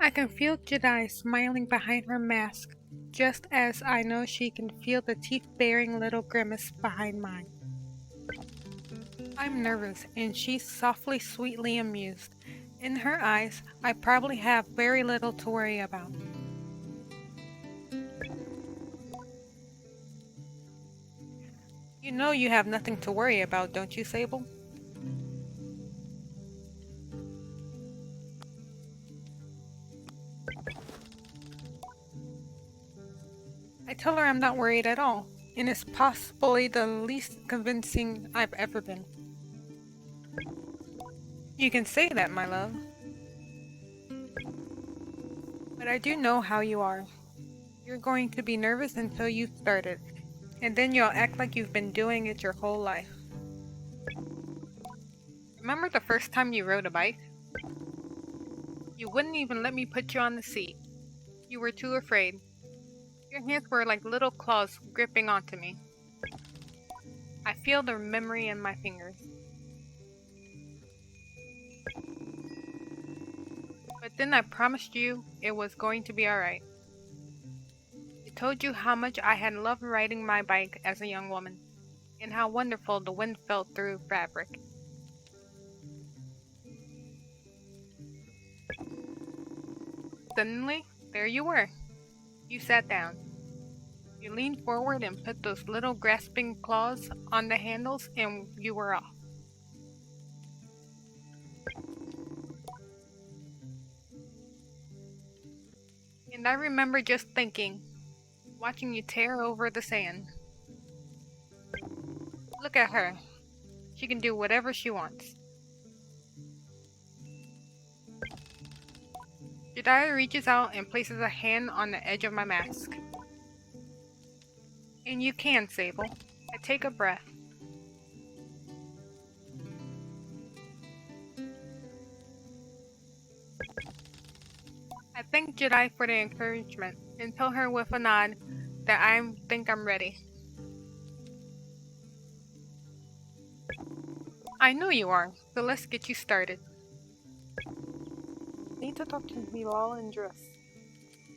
I can feel Jedi smiling behind her mask, just as I know she can feel the teeth-baring little grimace behind mine. I'm nervous, and she's softly, sweetly amused. In her eyes, I probably have very little to worry about. You know you have nothing to worry about, don't you, Sable? I tell her I'm not worried at all, and it's possibly the least convincing I've ever been. You can say that, my love, but I do know how you are. You're going to be nervous until you've started, and then you'll act like you've been doing it your whole life. Remember the first time you rode a bike? You wouldn't even let me put you on the seat. You were too afraid. Your hands were like little claws gripping onto me. I feel the memory in my fingers. But then I promised you it was going to be alright. I told you how much I had loved riding my bike as a young woman, and how wonderful the wind felt through fabric. Suddenly, there you were. You sat down. You leaned forward and put those little grasping claws on the handles, and you were off. And I remember just thinking, watching you tear over the sand. Look at her. She can do whatever she wants. Jediah reaches out and places a hand on the edge of my mask. And you can, Sable. I take a breath. I thank Jedi for the encouragement and tell her with a nod that I think I'm ready. I know you are, so let's get you started. Need to talk to Hilal and Driss.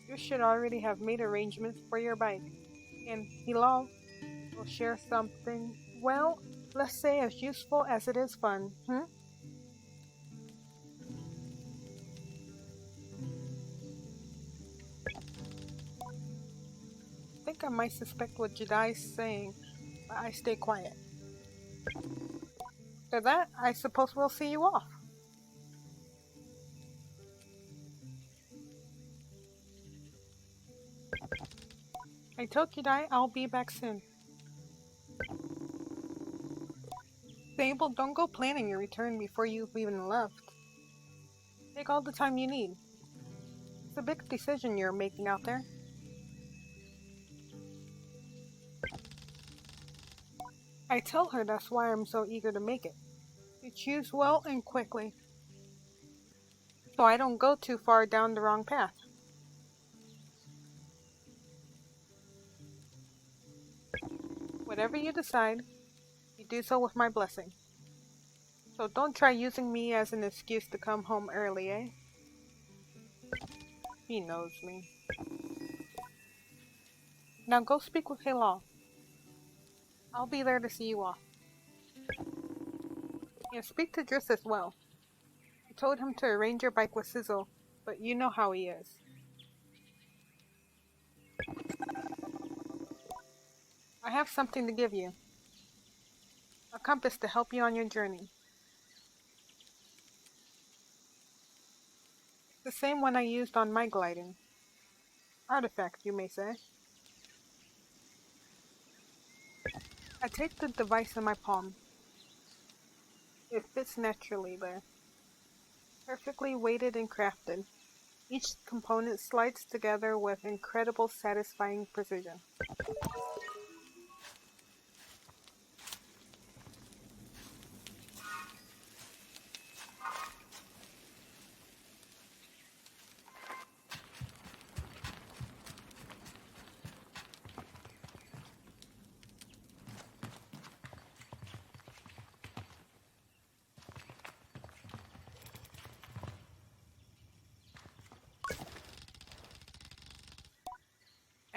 You should already have made arrangements for your bike, and Hilal will share something, well, let's say as useful as it is fun, I think I might suspect what Jedi's saying, but I stay quiet. After that, I suppose we'll see you off. I told Jedi I'll be back soon. Sable, don't go planning your return before you've even left. Take all the time you need. It's a big decision you're making out there. I tell her that's why I'm so eager to make it. You choose well and quickly, so I don't go too far down the wrong path. Whatever you decide, you do so with my blessing. So don't try using me as an excuse to come home early, eh? He knows me. Now go speak with Hilal. I'll be there to see you off. And speak to Driss as well. I told him to arrange your bike with Sizzle, but you know how he is. I have something to give you. A compass to help you on your journey. The same one I used on my gliding. Artifact, you may say. I take the device in my palm. It fits naturally there. Perfectly weighted and crafted. Each component slides together with incredible satisfying precision.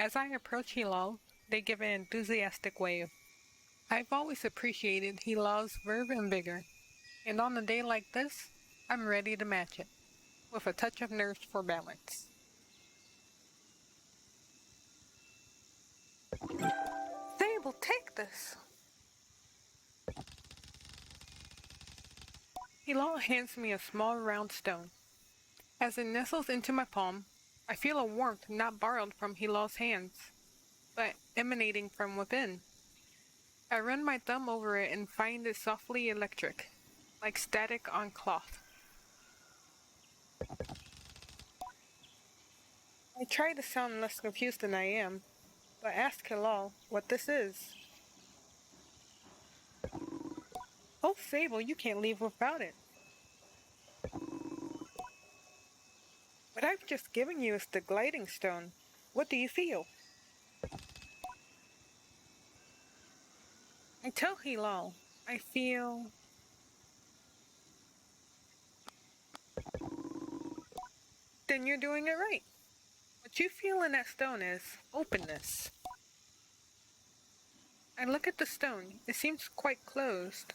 As I approach Hilal, they give an enthusiastic wave. I've always appreciated Hilal's verve and vigor, and on a day like this, I'm ready to match it, with a touch of nerves for balance. Sable, take this! Hilal hands me a small round stone. As it nestles into my palm, I feel a warmth not borrowed from Hilal's hands, but emanating from within. I run my thumb over it and find it softly electric, like static on cloth. I try to sound less confused than I am, but ask Hilal what this is. Oh, Sable, you can't leave without it. What I've just given you is the gliding stone. What do you feel? I tell Hilal, I feel... Then you're doing it right. What you feel in that stone is openness. I look at the stone. It seems quite closed.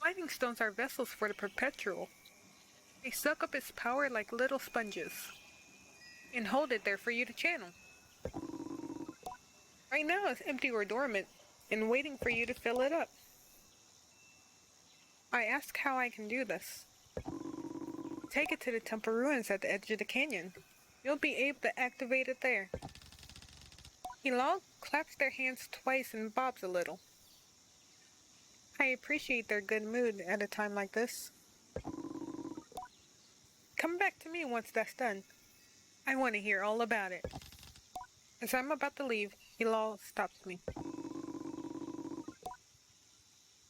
Gliding stones are vessels for the perpetual. They suck up its power like little sponges and hold it there for you to channel. Right now it's empty or dormant and waiting for you to fill it up. I ask how I can do this. Take it to the temple ruins at the edge of the canyon. You'll be able to activate it there. Hilal claps their hands twice and bobs a little. I appreciate their good mood at a time like this. Come back to me once that's done. I want to hear all about it. As I'm about to leave, Hilal stops me.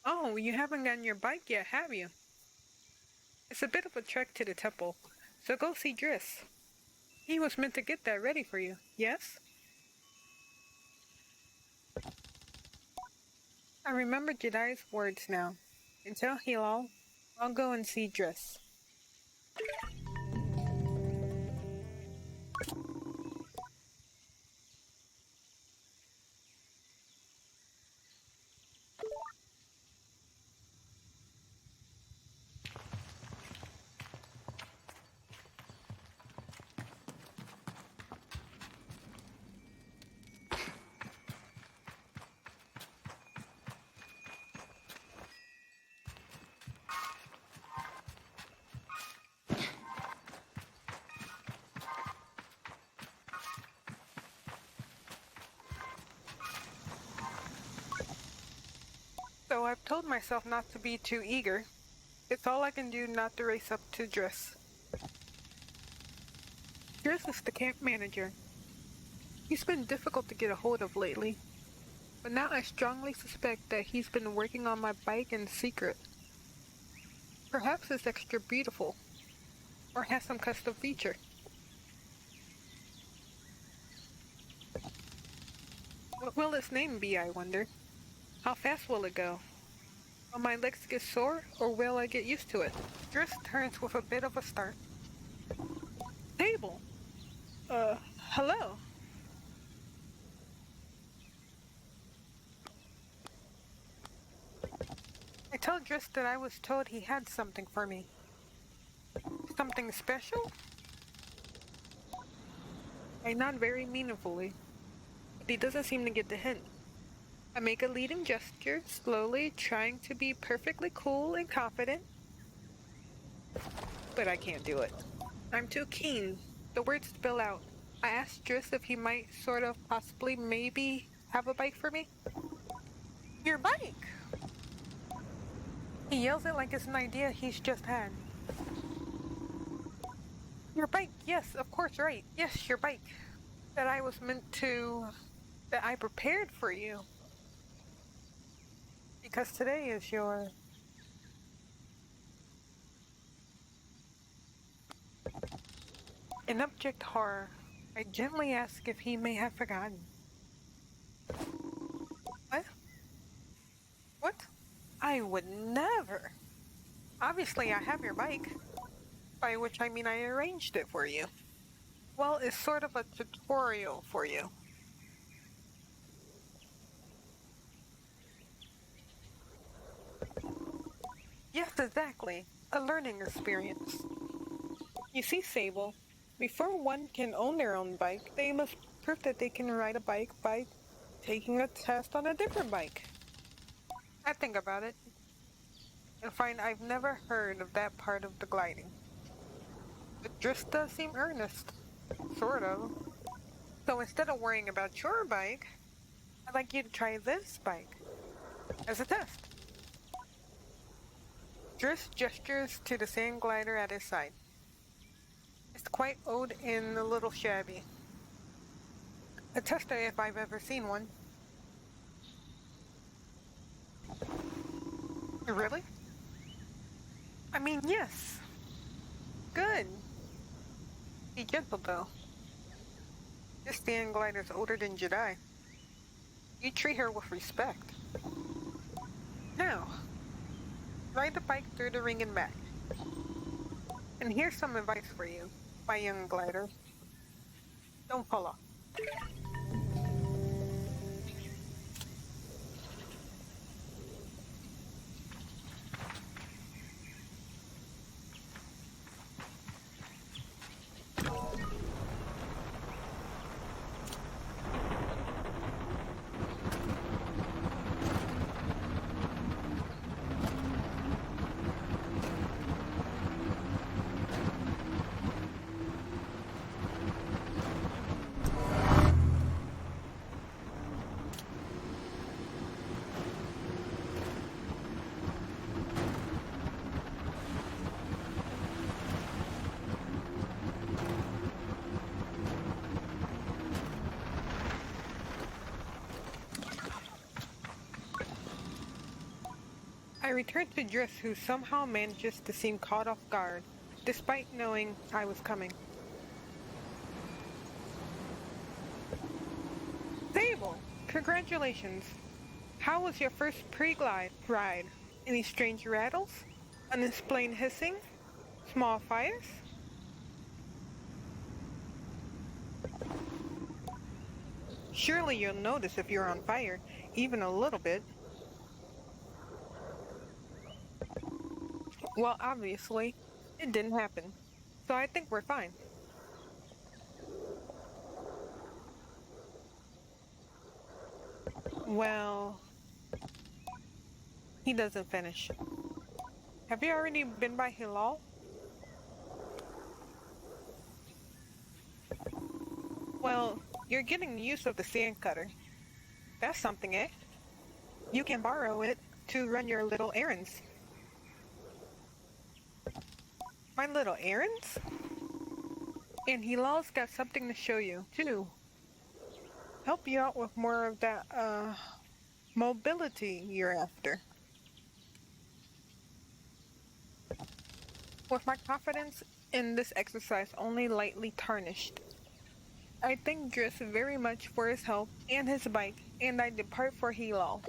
Oh, you haven't gotten your bike yet, have you? It's a bit of a trek to the temple, so go see Driss. He was meant to get that ready for you, yes? I remember Jedi's words now. And tell Hilal, I'll go and see Driss. So I've told myself not to be too eager. It's all I can do not to race up to Driss. Driss is the camp manager. He's been difficult to get a hold of lately, but now I strongly suspect that he's been working on my bike in secret. Perhaps it's extra beautiful, or has some custom feature. What will its name be, I wonder? How fast will it go? Will my legs get sore, or will I get used to it? Driss turns with a bit of a start. Sable! Hello? I tell Driss that I was told he had something for me. Something special? I nod very meaningfully, but he doesn't seem to get the hint. I make a leading gesture, slowly trying to be perfectly cool and confident, but I can't do it. I'm too keen. The words spill out. I asked Driss if he might sort of possibly maybe have a bike for me. Your bike! He yells it like it's an idea he's just had. Your bike, yes, of course, right. Yes, your bike. That I was meant to... that I prepared for you. Because today is your... In abject horror, I gently ask if he may have forgotten. What? What? I would never. Obviously, I have your bike. By which I mean I arranged it for you. Well, it's sort of a tutorial for you. Yes, exactly. A learning experience. You see, Sable, before one can own their own bike, they must prove that they can ride a bike by taking a test on a different bike. I think about it and find I've never heard of that part of the gliding. It just does seem earnest. Sort of. So instead of worrying about your bike, I'd like you to try this bike as a test. Driss gestures to the sand glider at his side. It's quite old and a little shabby. A tester if I've ever seen one. Really? I mean, yes. Good. Be gentle, though. This sand glider's older than Jedi. You treat her with respect. Now, ride the bike through the ring and back. And here's some advice for you, my young glider. Don't fall off. I return to Driss, who somehow manages to seem caught off guard, despite knowing I was coming. Sable! Congratulations! How was your first pre-glide ride? Any strange rattles? Unexplained hissing? Small fires? Surely you'll notice if you're on fire, even a little bit. Well, obviously, it didn't happen. So I think we're fine. Well, he doesn't finish. Have you already been by Hilal? Well, you're getting the use of the sand cutter. That's something, eh? You can borrow it to run your little errands. My little errands? And Hilal's got something to show you, too. Help you out with more of that, mobility you're after. With my confidence in this exercise only lightly tarnished, I thank Driss very much for his help and his bike, and I depart for Hilal.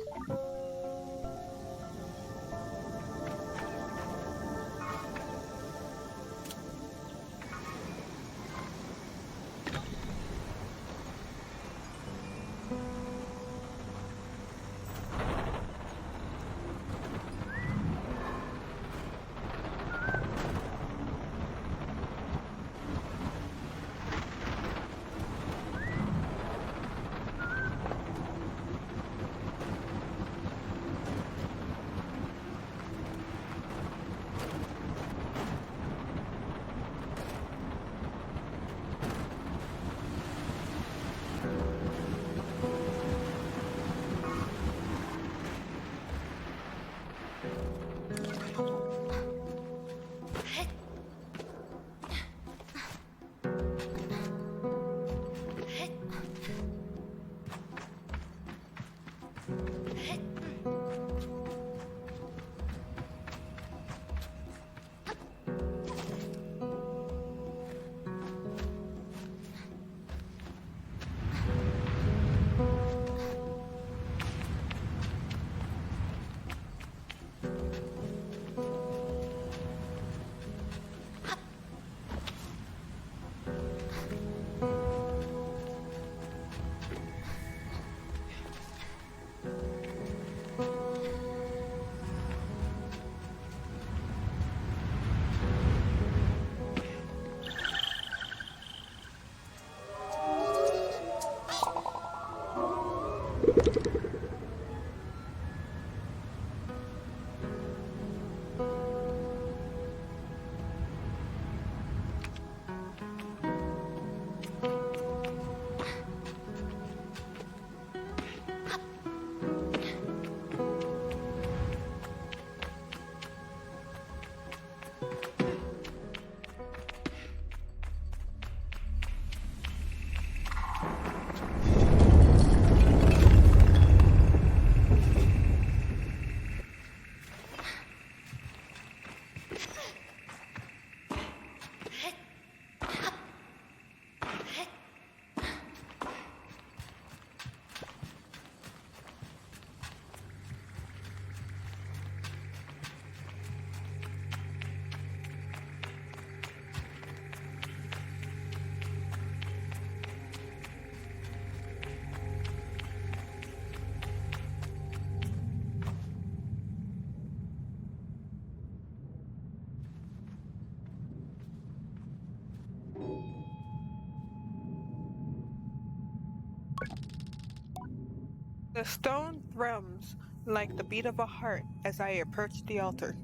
The stone thrums like the beat of a heart as I approach the altar.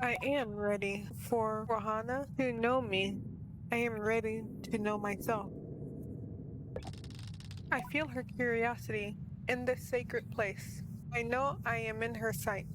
I am ready for Rohana to know me. I am ready to know myself. I feel her curiosity in this sacred place. I know I am in her sight.